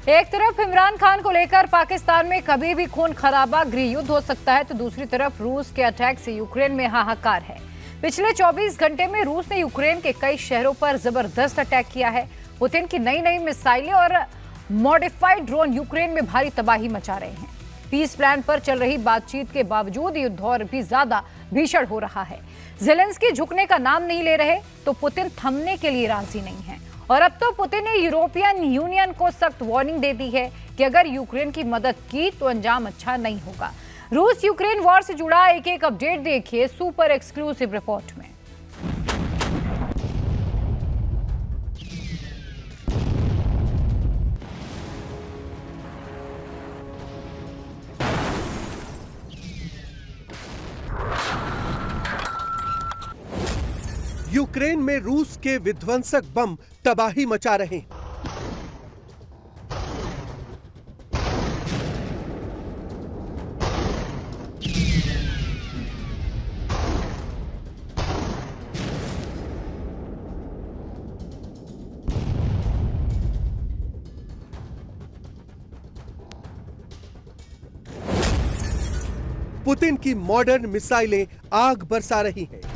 एक तरफ इमरान खान को लेकर पाकिस्तान में कभी भी खून खराबा गृह युद्ध हो सकता है, तो दूसरी तरफ रूस के अटैक से यूक्रेन में हाहाकार है। पिछले 24 घंटे में रूस ने यूक्रेन के कई शहरों पर जबरदस्त अटैक किया है। पुतिन की नई नई मिसाइलें और मॉडिफाइड ड्रोन यूक्रेन में भारी तबाही मचा रहे हैं। पीस प्लान पर चल रही बातचीत के बावजूद युद्ध और भी ज्यादा भीषण हो रहा है। जेलेंस्की झुकने का नाम नहीं ले रहे, तो पुतिन थमने के लिए राजी नहीं है। और अब तो पुतिन ने यूरोपियन यूनियन को सख्त वार्निंग दे दी है कि अगर यूक्रेन की मदद की तो अंजाम अच्छा नहीं होगा। रूस यूक्रेन वॉर से जुड़ा एक एक अपडेट देखिए सुपर एक्सक्लूसिव रिपोर्ट में। यूक्रेन में रूस के विध्वंसक बम तबाही मचा रहे हैं। पुतिन की मॉडर्न मिसाइलें आग बरसा रही हैं।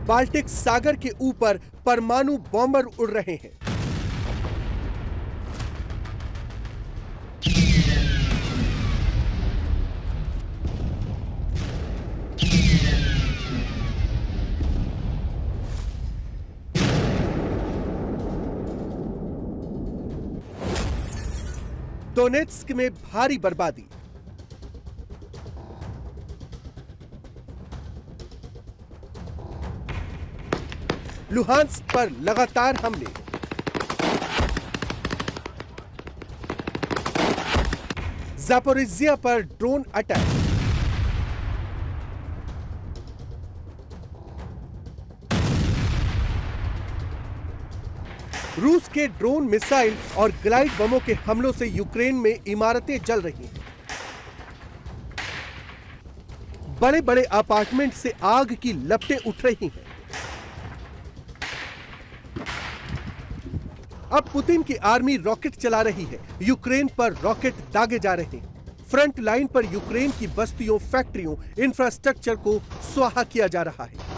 बाल्टिक सागर के ऊपर परमाणु बॉम्बर उड़ रहे हैं। डोनेट्स्क में भारी बर्बादी। लुहांस्क पर लगातार हमले। ज़ापोरिज़िया पर ड्रोन अटैक। रूस के ड्रोन, मिसाइल और ग्लाइड बमों के हमलों से यूक्रेन में इमारतें जल रही हैं। बड़े बड़े अपार्टमेंट से आग की लपटें उठ रही हैं। अब पुतिन की आर्मी रॉकेट चला रही है। यूक्रेन पर रॉकेट दागे जा रहे हैं। फ्रंट लाइन पर यूक्रेन की बस्तियों, फैक्ट्रियों, इंफ्रास्ट्रक्चर को स्वाहा किया जा रहा है।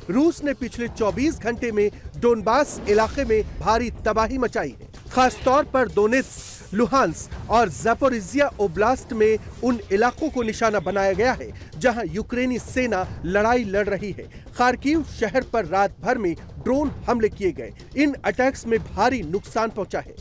रूस ने पिछले 24 घंटे में डोनबास इलाके में भारी तबाही मचाई है। खासतौर पर दोनेत्स्क, लुहांस्क और ज़ापोरिज़िया ओब्लास्ट में उन इलाकों को निशाना बनाया गया है जहां यूक्रेनी सेना लड़ाई लड़ रही है। खार्किव शहर पर रात भर में ड्रोन हमले किए गए। इन अटैक्स में भारी नुकसान पहुंचा है।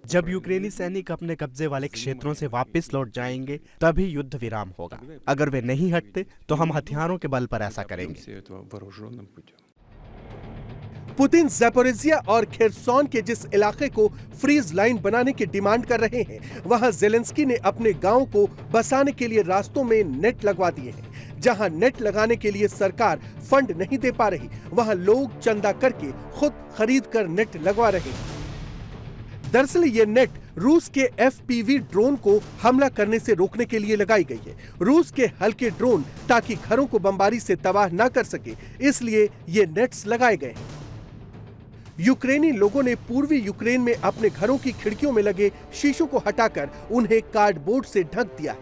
जब यूक्रेनी सैनिक अपने कब्जे वाले क्षेत्रों से वापस लौट जाएंगे तभी युद्ध विराम होगा। अगर वे नहीं हटते तो हम हथियारों के बल पर ऐसा करेंगे। पुतिन ज़ापोरिज़िया और खेरसॉन के जिस इलाके को फ्रीज लाइन बनाने की डिमांड कर रहे हैं, वहां जेलेंस्की ने अपने गांव को बसाने के लिए रास्तों में नेट लगवा दिए हैं। जहां नेट लगाने के लिए सरकार फंड नहीं दे पा रही, वहां लोग चंदा करके खुद खरीद कर नेट लगवा रहे हैं। दरअसल ये नेट रूस के FPV ड्रोन को हमला करने से रोकने के लिए लगाई गई है। रूस के हल्के ड्रोन ताकि घरों को बमबारी से तबाह न कर सके, इसलिए ये नेट्स लगाए गए हैं। यूक्रेनी लोगों ने पूर्वी यूक्रेन में अपने घरों की खिड़कियों में लगे शीशों को हटाकर उन्हें कार्डबोर्ड से ढक दिया है।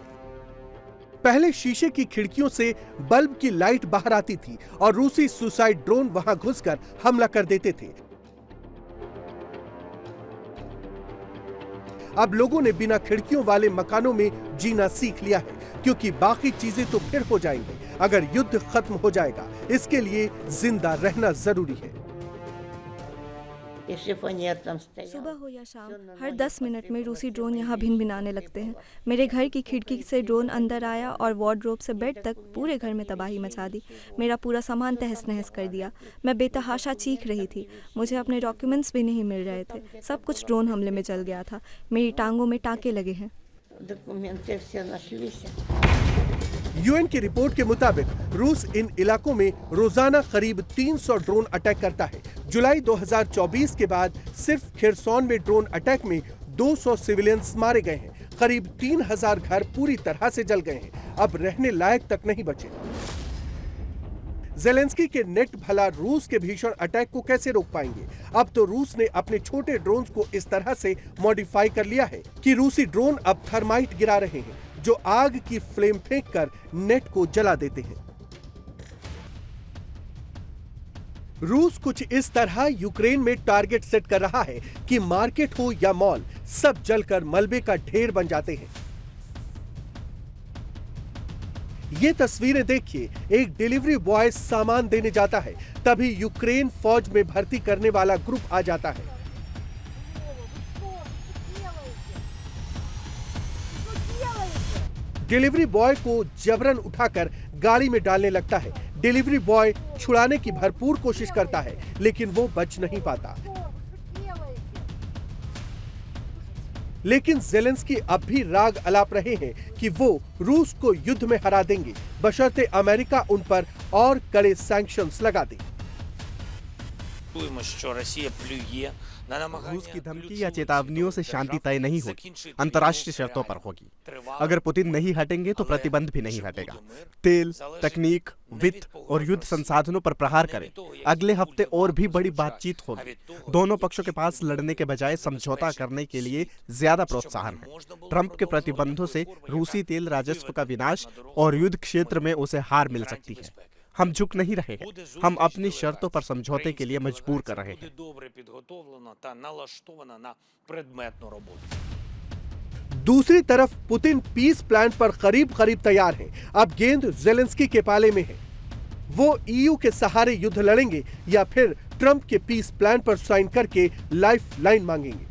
पहले शीशे की खिड़कियों से बल्ब की लाइट बाहर आती थी और रूसी सुसाइड ड्रोन वहां घुसकर हमला कर देते थे। अब लोगों ने बिना खिड़कियों वाले मकानों में जीना सीख लिया है, क्योंकि बाकी चीजें तो फिर हो जाएंगी अगर युद्ध खत्म हो जाएगा। इसके लिए जिंदा रहना जरूरी है। सुबह हो या शाम, हर 10 मिनट में रूसी ड्रोन यहाँ भिनभिनाने लगते हैं। मेरे घर की खिड़की से ड्रोन अंदर आया और वार्डरोब से बेड तक पूरे घर में तबाही मचा दी। मेरा पूरा सामान तहस नहस कर दिया। मैं बेतहाशा चीख रही थी। मुझे अपने डॉक्यूमेंट्स भी नहीं मिल रहे थे। सब कुछ ड्रोन हमले में जल गया था। मेरी टांगों में टाँके लगे हैं। यूएन की रिपोर्ट के मुताबिक रूस इन इलाकों में रोजाना करीब 300 ड्रोन अटैक करता है। जुलाई 2024 के बाद सिर्फ खेरसौन में ड्रोन अटैक में 200 सिविलियंस मारे गए हैं। करीब 3000 घर पूरी तरह से जल गए हैं, अब रहने लायक तक नहीं बचे। जेलेंस्की के नेट भला रूस के भीषण अटैक को कैसे रोक पाएंगे? अब तो रूस ने अपने छोटे ड्रोन्स को इस तरह से मॉडिफाई कर लिया है कि रूसी ड्रोन अब थर्माइट गिरा रहे हैं, जो आग की फ्लेम फेंककर नेट को जला देते हैं। रूस कुछ इस तरह यूक्रेन में टारगेट सेट कर रहा है कि मार्केट हो या मॉल, सब जलकर मलबे का ढेर बन जाते हैं। ये तस्वीरें देखिए, एक डिलीवरी बॉय सामान देने जाता है, तभी यूक्रेन फौज में भर्ती करने वाला ग्रुप आ जाता है। डिलीवरी बॉय को जबरन उठाकर गाड़ी में डालने लगता है। डिलीवरी बॉय छुड़ाने की भरपूर कोशिश करता है, लेकिन वो बच नहीं पाता। लेकिन जेलेंस्की अब भी राग अलाप रहे हैं कि वो रूस को युद्ध में हरा देंगे, बशर्ते अमेरिका उन पर और कड़े सैंक्शंस लगा दे। रूस की धमकी या चेतावनियों से शांति तय नहीं होगी, अंतर्राष्ट्रीय शर्तों पर होगी। अगर पुतिन नहीं हटेंगे तो प्रतिबंध भी नहीं हटेगा। तेल, तकनीक, वित्त और युद्ध संसाधनों पर प्रहार करें। अगले हफ्ते और भी बड़ी बातचीत होगी। दोनों पक्षों के पास लड़ने के बजाय समझौता करने के लिए ज्यादा प्रोत्साहन है। ट्रंप के प्रतिबंधों से रूसी तेल राजस्व का विनाश और युद्ध क्षेत्र में उसे हार मिल सकती है। हम झुक नहीं रहे हैं, हम अपनी शर्तों पर समझौते के लिए मजबूर कर रहे हैं। दूसरी तरफ पुतिन पीस प्लान पर करीब करीब तैयार हैं। अब गेंद जेलेंस्की के पाले में है। वो ईयू के सहारे युद्ध लड़ेंगे या फिर ट्रंप के पीस प्लान पर साइन करके लाइफ लाइन मांगेंगे।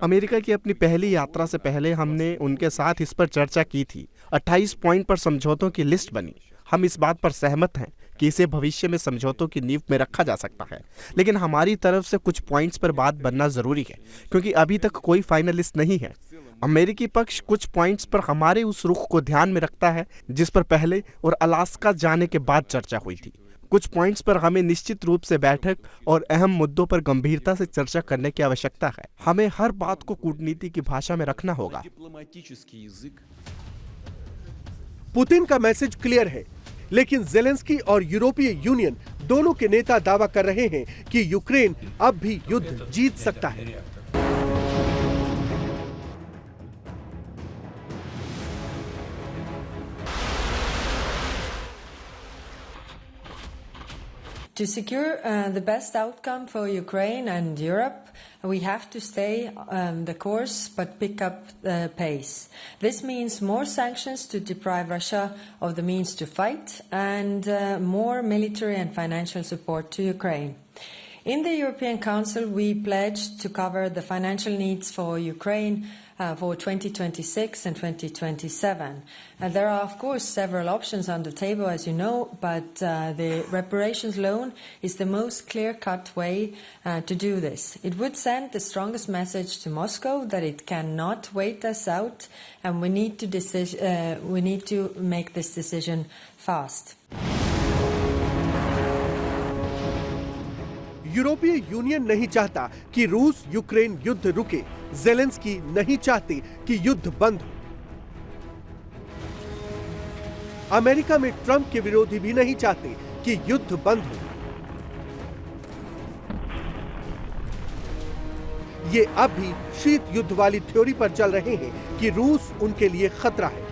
अमेरिका की अपनी पहली यात्रा से पहले हमने उनके साथ इस पर चर्चा की थी। 28 पॉइंट पर समझौतों की लिस्ट बनी। हम इस बात पर सहमत हैं कि इसे भविष्य में समझौतों की नींव में रखा जा सकता है, लेकिन हमारी तरफ से कुछ पॉइंट्स पर बात बनना जरूरी है, क्योंकि अभी तक कोई फाइनल लिस्ट नहीं है। अमेरिकी पक्ष कुछ पॉइंट्स पर हमारे उस रुख को ध्यान में रखता है जिस पर पहले और अलास्का जाने के बाद चर्चा हुई थी। कुछ पॉइंट्स पर हमें निश्चित रूप से बैठक और अहम मुद्दों पर गंभीरता से चर्चा करने की आवश्यकता है। हमें हर बात को कूटनीति की भाषा में रखना होगा। पुतिन का मैसेज क्लियर है, लेकिन जेलेंस्की और यूरोपीय यूनियन दोनों के नेता दावा कर रहे हैं कि यूक्रेन अब भी युद्ध जीत सकता है। To secure the best outcome for Ukraine and Europe, we have to stay the course but pick up the pace. This means more sanctions to deprive Russia of the means to fight and more military and financial support to Ukraine. In the European Council, we pledged to cover the financial needs for Ukraine for 2026 and 2027. There are, of course, several options on the table, as you know, but the reparations loan is the most clear-cut way to do this. It would send the strongest message to Moscow that it cannot wait us out, and we need to make this decision fast. यूरोपीय union नहीं चाहता कि रूस Ukraine युद्ध रुके। Zelensky नहीं चाहते कि युद्ध बंद हो। अमेरिका में ट्रंप के विरोधी भी नहीं चाहते कि युद्ध बंद हो। ये अब भी शीत युद्ध वाली थ्योरी पर चल रहे हैं कि रूस उनके लिए खतरा है।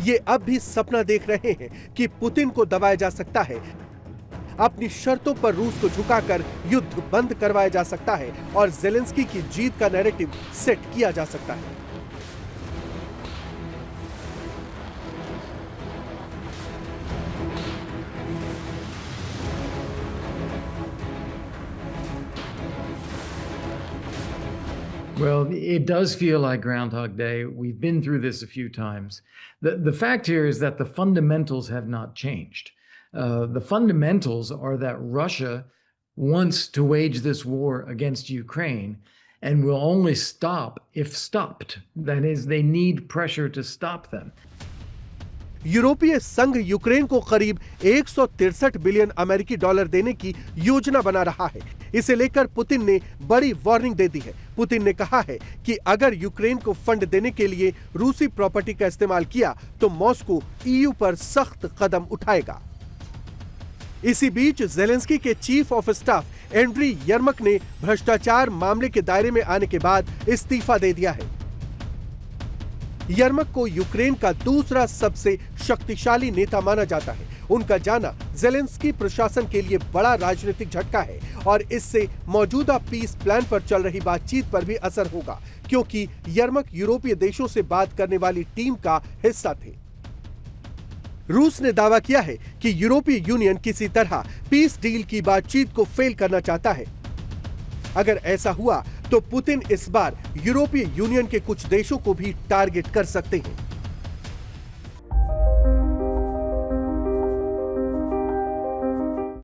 ये अब भी सपना देख रहे हैं कि पुतिन को दबाया जा सकता है, अपनी शर्तों पर रूस को झुकाकर युद्ध बंद करवाया जा सकता है और जेलेंस्की की जीत का नैरेटिव सेट किया जा सकता है। Well, it does feel like Groundhog Day. We've been through this a few times. The fact here is that the fundamentals have not changed. The fundamentals are that Russia wants to wage this war against Ukraine and will only stop if stopped. That is, they need pressure to stop them. यूरोपीय संघ Ukraine को करीब 163 billion अमेरिकी dollar देने की योजना बना रहा है। इसे लेकर पुतिन ने बड़ी वार्निंग दे दी है। पुतिन ने कहा है कि अगर यूक्रेन को फंड देने के लिए रूसी प्रॉपर्टी का इस्तेमाल किया तो मॉस्को ईयू पर सख्त कदम उठाएगा। इसी बीच जेलेंस्की के चीफ ऑफ स्टाफ एंड्री यर्मक ने भ्रष्टाचार मामले के दायरे में आने के बाद इस्तीफा दे दिया है। यर्मक को यूक्रेन का दूसरा सबसे शक्तिशाली नेता माना जाता है। उनका जाना जेलेंस्की प्रशासन के लिए बड़ा राजनीतिक झटका है और इससे मौजूदा पीस प्लान पर चल रही बातचीत पर भी असर होगा, क्योंकि यर्मक यूरोपीय देशों से बात करने वाली टीम का हिस्सा थे। रूस ने दावा किया है कि यूरोपीय यूनियन किसी तरह पीस डील की बातचीत को फेल करना चाहता है। अगर ऐसा हुआ तो पुतिन इस बार यूरोपीय यूनियन के कुछ देशों को भी टारगेट कर सकते हैं।